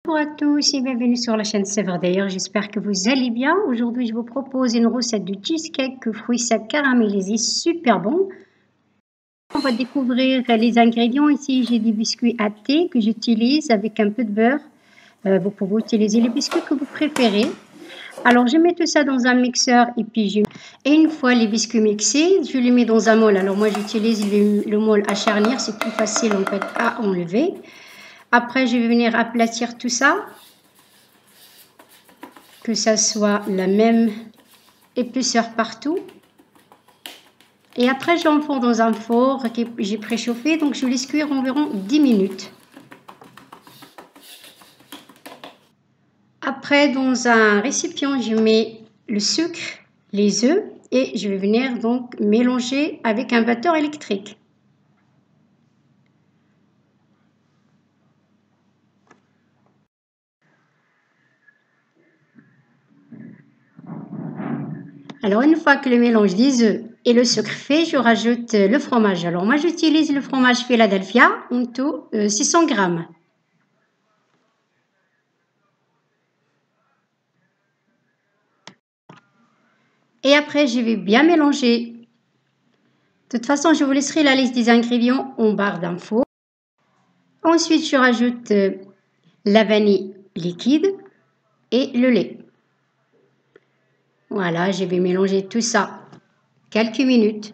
Bonjour à tous et bienvenue sur la chaîne Saveur d'ailleurs, j'espère que vous allez bien. Aujourd'hui je vous propose une recette de cheesecake fruits secs caramélisés super bon. On va découvrir les ingrédients. Ici j'ai des biscuits à thé que j'utilise avec un peu de beurre. Vous pouvez utiliser les biscuits que vous préférez. Alors je mets tout ça dans un mixeur et une fois les biscuits mixés, je les mets dans un moule. Alors moi j'utilise le moule à charnir, c'est plus facile en fait à enlever. Après je vais venir aplatir tout ça, que ça soit la même épaisseur partout. Et après j'enfourne dans un four que j'ai préchauffé, donc je laisse cuire environ 10 minutes. Après dans un récipient je mets le sucre, les œufs et je vais venir donc mélanger avec un batteur électrique. Alors une fois que le mélange des œufs et le sucre fait, je rajoute le fromage. Alors moi j'utilise le fromage Philadelphia en tout 600 grammes. Et après je vais bien mélanger. De toute façon je vous laisserai la liste des ingrédients en barre d'infos. Ensuite je rajoute la vanille liquide et le lait. Voilà, je vais mélanger tout ça quelques minutes.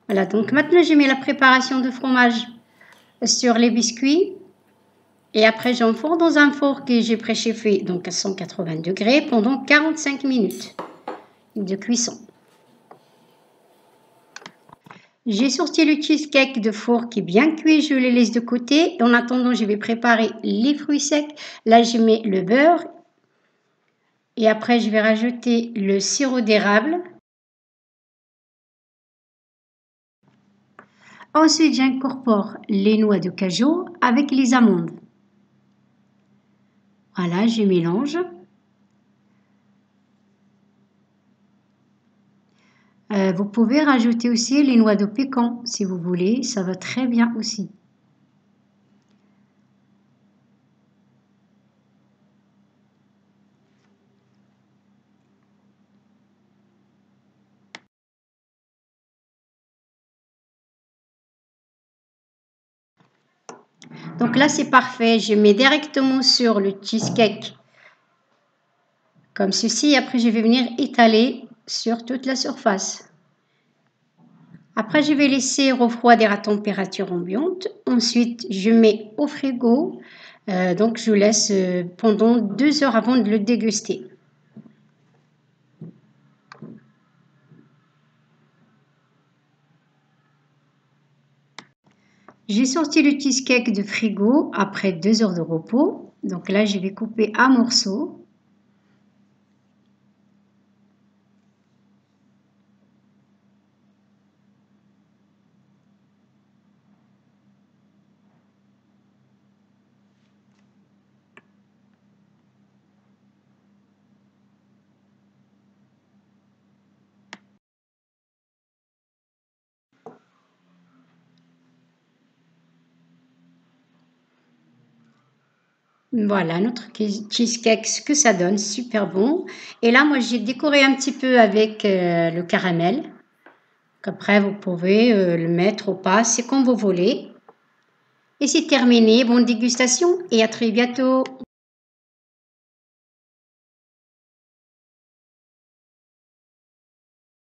Voilà, donc maintenant je mets la préparation de fromage sur les biscuits et après j'enfourne dans un four que j'ai préchauffé donc à 180 degrés pendant 45 minutes de cuisson. J'ai sorti le cheesecake de four qui est bien cuit, je le laisse de côté. En attendant, je vais préparer les fruits secs. Là, je mets le beurre et après, je vais rajouter le sirop d'érable. Ensuite, j'incorpore les noix de cajou avec les amandes. Voilà, je mélange. Vous pouvez rajouter aussi les noix de pécan si vous voulez, ça va très bien aussi. Donc là, c'est parfait. Je mets directement sur le cheesecake comme ceci. Après, je vais venir étaler sur toute la surface. Après, je vais laisser refroidir à température ambiante. Ensuite, je mets au frigo. Donc, je laisse pendant 2 heures avant de le déguster. J'ai sorti le cheesecake de frigo après 2 heures de repos. Donc là, je vais couper à morceaux. Voilà notre cheesecake, ce que ça donne, super bon. Et là, moi, j'ai décoré un petit peu avec le caramel. Après, vous pouvez le mettre ou pas, c'est comme vous voulez. Et c'est terminé, bonne dégustation et à très bientôt.